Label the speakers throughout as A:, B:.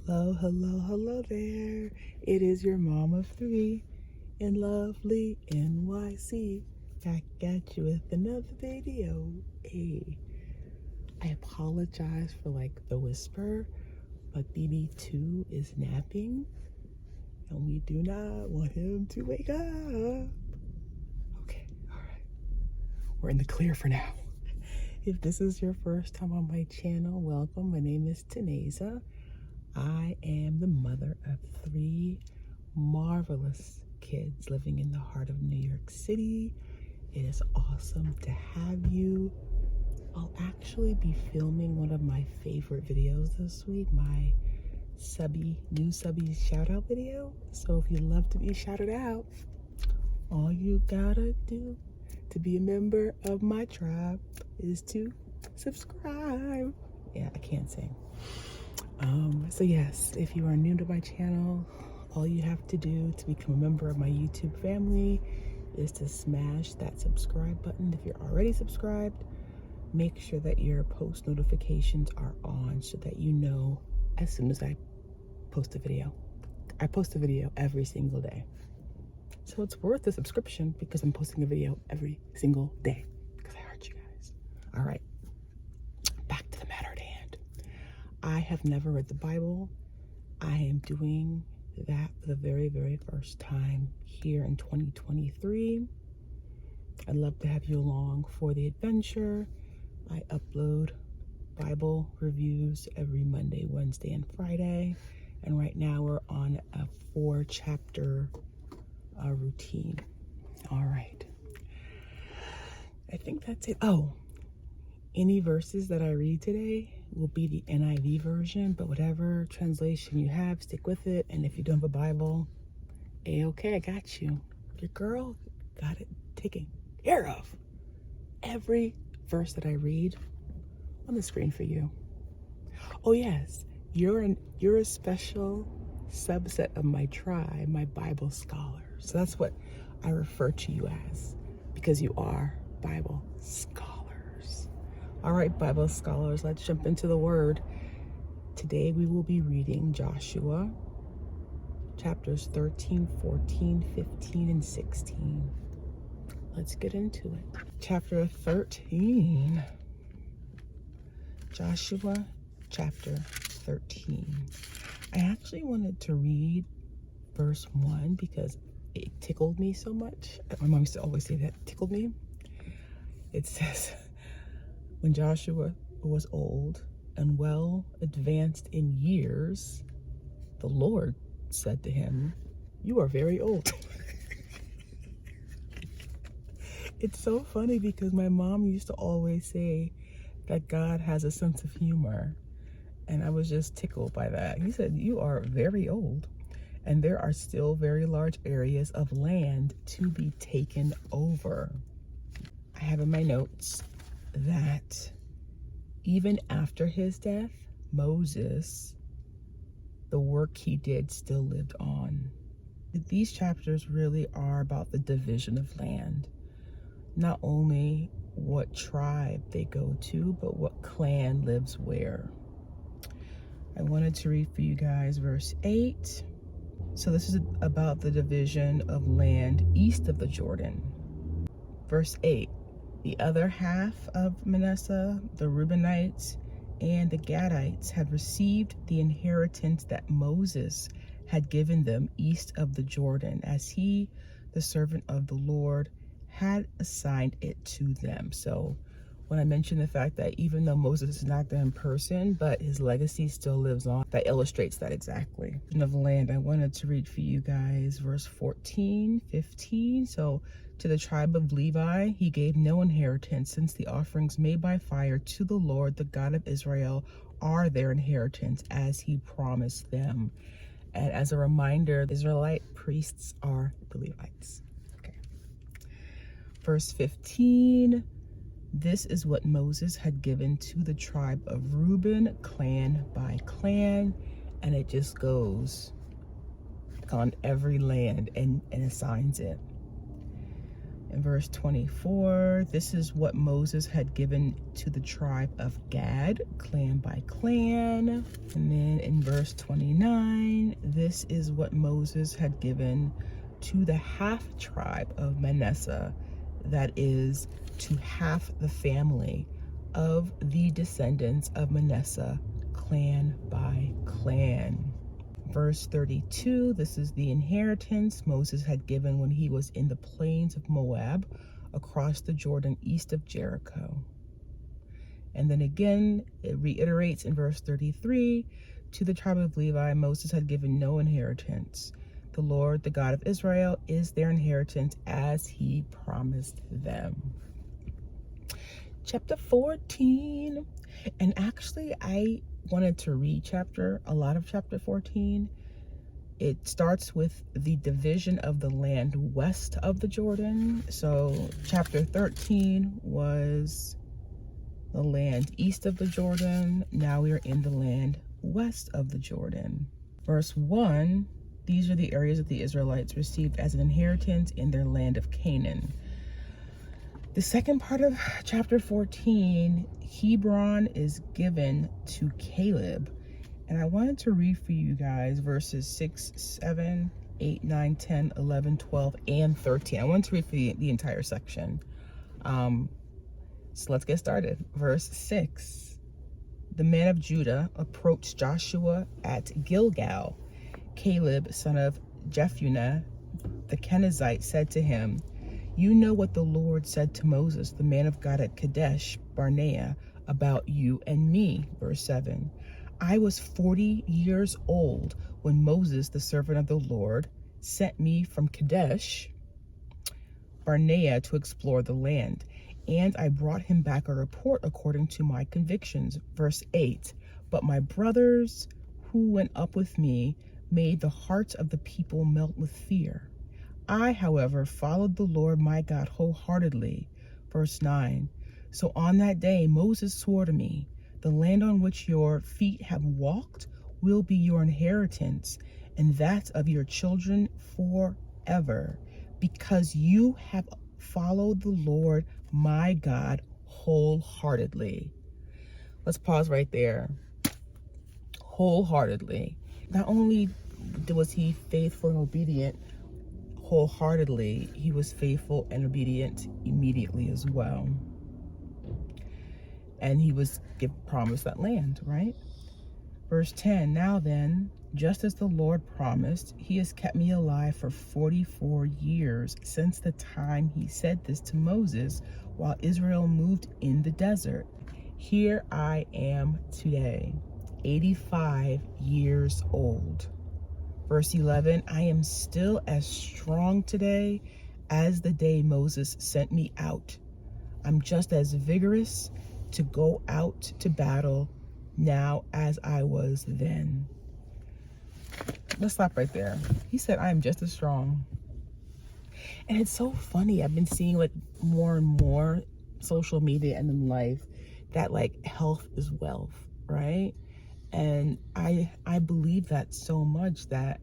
A: Hello, hello, hello there. It is your mom of three in lovely NYC. Back at you with another video. Hey, I apologize for the whisper, but BB2 is napping and we do not want him to wake up. Okay, all right. We're in the clear for now. If this is your first time on my channel, welcome. My name is Taneza. I am the mother of three marvelous kids living in the heart of New York City. It is awesome to have you. I'll actually be filming one of my favorite videos this week, my new subby shout out video. So if you'd love to be shouted out, all you gotta do to be a member of my tribe is to subscribe. Yeah, I can't sing. So yes, if you are new to my channel, all you have to do to become a member of my YouTube family is to smash that subscribe button. If you're already subscribed, make sure that your post notifications are on so that you know as soon as I post a video. I post a video every single day. So it's worth the subscription because I'm posting a video every single day because I heard you guys. All right, back to the matter at hand. I have never read the Bible. I am doing that for the very, very first time here in 2023. I'd love to have you along for the adventure. I upload Bible reviews every Monday, Wednesday, and Friday. And right now we're on a 4-chapter routine. All right. I think that's it. Oh, any verses that I read today will be the NIV version, but whatever translation you have, stick with it. And if you don't have a Bible, okay, I got you. Your girl got it taken care of. Every verse that I read on the screen for you. Oh yes, you're a special subset of my tribe, my Bible scholars. So that's what I refer to you as, because you are Bible scholars. All right, Bible scholars, let's jump into the word. Today we will be reading Joshua chapters 13, 14, 15, and 16. Let's get into it. Chapter 13. Joshua chapter 13. I actually wanted to read verse 1 because it tickled me so much. My mom used to always say that, tickled me. It says, when Joshua was old and well advanced in years, the Lord said to him, "You are very old." It's so funny because my mom used to always say that God has a sense of humor. And I was just tickled by that. He said, "You are very old, and there are still very large areas of land to be taken over." I have in my notes that even after his death, Moses, the work he did still lived on. These chapters really are about the division of land. Not only what tribe they go to, but what clan lives where. I wanted to read for you guys verse 8. So this is about the division of land east of the Jordan. Verse 8, the other half of Manasseh, the Reubenites and the Gadites, had received the inheritance that Moses had given them east of the Jordan, as he, the servant of the Lord, had assigned it to them. So when I mentioned the fact that even though Moses is not there in person, but his legacy still lives on, that illustrates that exactly. Of land, I wanted to read for you guys verse 14, 15. So to the tribe of Levi, he gave no inheritance, since the offerings made by fire to the Lord, the God of Israel, are their inheritance, as he promised them. And as a reminder, the Israelite priests are the Levites. Okay. Verse 15. This is what Moses had given to the tribe of Reuben, clan by clan, and it just goes on every land and assigns it. In verse 24, this is what Moses had given to the tribe of Gad, clan by clan. And then in verse 29, this is what Moses had given to the half tribe of Manasseh, that is, to half the family of the descendants of Manasseh, clan by clan. Verse 32, this is the inheritance Moses had given when he was in the plains of Moab, across the Jordan east of Jericho. And then again, it reiterates in verse 33, to the tribe of Levi, Moses had given no inheritance. The Lord, the God of Israel, is their inheritance as he promised them. Chapter 14. And actually, I wanted to read a lot of chapter 14. It starts with the division of the land west of the Jordan. So chapter 13 was the land east of the Jordan. Now we are in the land west of the Jordan. Verse 1, these are the areas that the Israelites received as an inheritance in their land of Canaan. The second part of chapter 14, Hebron is given to Caleb. And I wanted to read for you guys verses 6, 7, 8, 9, 10, 11, 12, and 13. I wanted to read for you the entire section. So let's get started. Verse 6, the men of Judah approached Joshua at Gilgal. Caleb, son of Jephunneh, the Kenizzite, said to him, you know what the Lord said to Moses, the man of God at Kadesh Barnea, about you and me. Verse 7, I was 40 years old when Moses, the servant of the Lord, sent me from Kadesh Barnea to explore the land, and I brought him back a report according to my convictions. Verse 8, but my brothers who went up with me made the hearts of the people melt with fear. I, however, followed the Lord my God wholeheartedly. Verse 9, so on that day Moses swore to me, the land on which your feet have walked will be your inheritance, and that of your children forever, because you have followed the Lord my God wholeheartedly. Let's pause right there. Wholeheartedly. Not only was he faithful and obedient wholeheartedly, he was faithful and obedient immediately as well. And he was promised that land, right? Verse 10, now then, just as the Lord promised, he has kept me alive for 44 years since the time he said this to Moses while Israel moved in the desert. Here I am today, 85 years old. Verse 11, I am still as strong today as the day Moses sent me out. I'm just as vigorous to go out to battle now as I was then. Let's stop right there. He said, I am just as strong. And it's so funny. I've been seeing like more and more social media and in life that like health is wealth, right? And I believe that so much that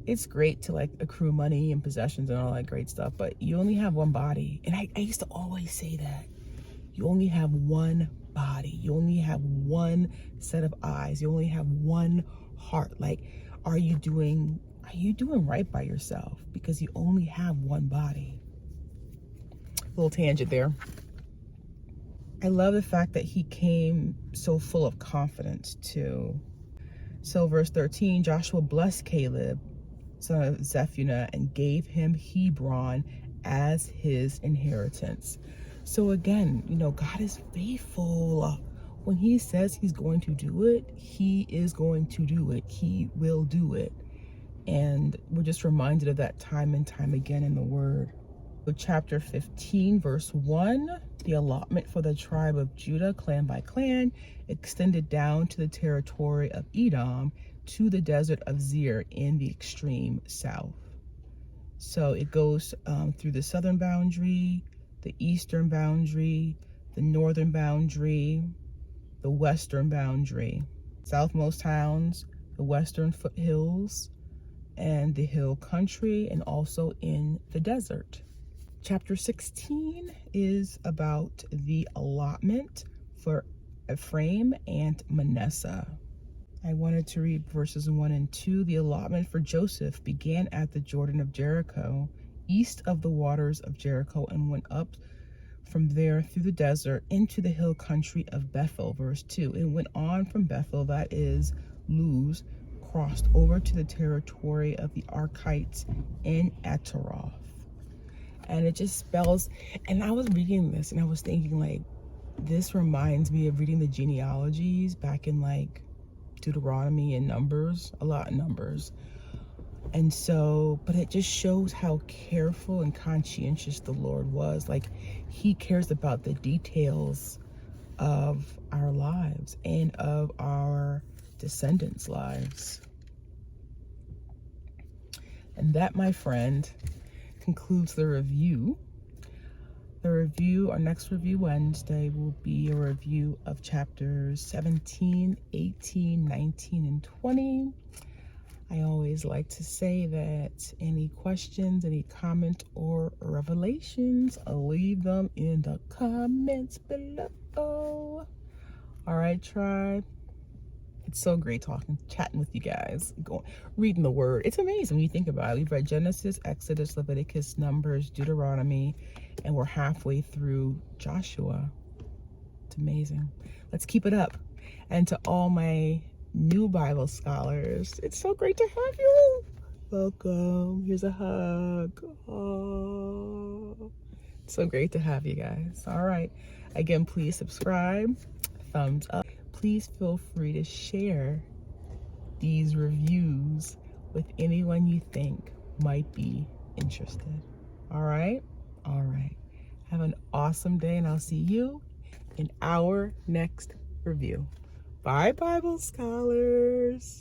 A: it's great to like accrue money and possessions and all that great stuff, but you only have one body. And I used to always say that. You only have one body. You only have one set of eyes. You only have one heart. Like, are you doing right by yourself? Because you only have one body. Little tangent there. I love the fact that he came so full of confidence too. So verse 13, Joshua blessed Caleb, son of Jephunneh, and gave him Hebron as his inheritance. So again, God is faithful. When he says he's going to do it, he is going to do it. He will do it. And we're just reminded of that time and time again in the word. So chapter 15, verse 1, the allotment for the tribe of Judah, clan by clan, extended down to the territory of Edom, to the desert of Zir in the extreme south. So it goes through the southern boundary, the eastern boundary, the northern boundary, the western boundary, southmost towns, the western foothills, and the hill country, and also in the desert. Chapter 16 is about the allotment for Ephraim and Manasseh. I wanted to read verses 1 and 2. The allotment for Joseph began at the Jordan of Jericho, east of the waters of Jericho, and went up from there through the desert into the hill country of Bethel. Verse 2. It went on from Bethel, that is Luz, crossed over to the territory of the Arkites in Ataroth. And it just spells, and I was reading this and I was thinking, like, this reminds me of reading the genealogies back in like Deuteronomy and Numbers, a lot of Numbers. And so, but it just shows how careful and conscientious the Lord was. Like, he cares about the details of our lives and of our descendants' lives. And that, my friend, concludes the review. Our next review Wednesday will be a review of chapters 17, 18, 19, and 20. I always like to say that any questions, any comments, or revelations, I'll leave them in the comments below. All right, tribe. It's so great chatting with you guys, reading the word. It's amazing when you think about it. We've read Genesis, Exodus, Leviticus, Numbers, Deuteronomy, and we're halfway through Joshua. It's amazing. Let's keep it up. And to all my new Bible scholars, it's so great to have you. Welcome. Here's a hug. Oh, it's so great to have you guys. All right. Again, please subscribe, thumbs up. Please feel free to share these reviews with anyone you think might be interested. All right? All right. Have an awesome day, and I'll see you in our next review. Bye, Bible scholars.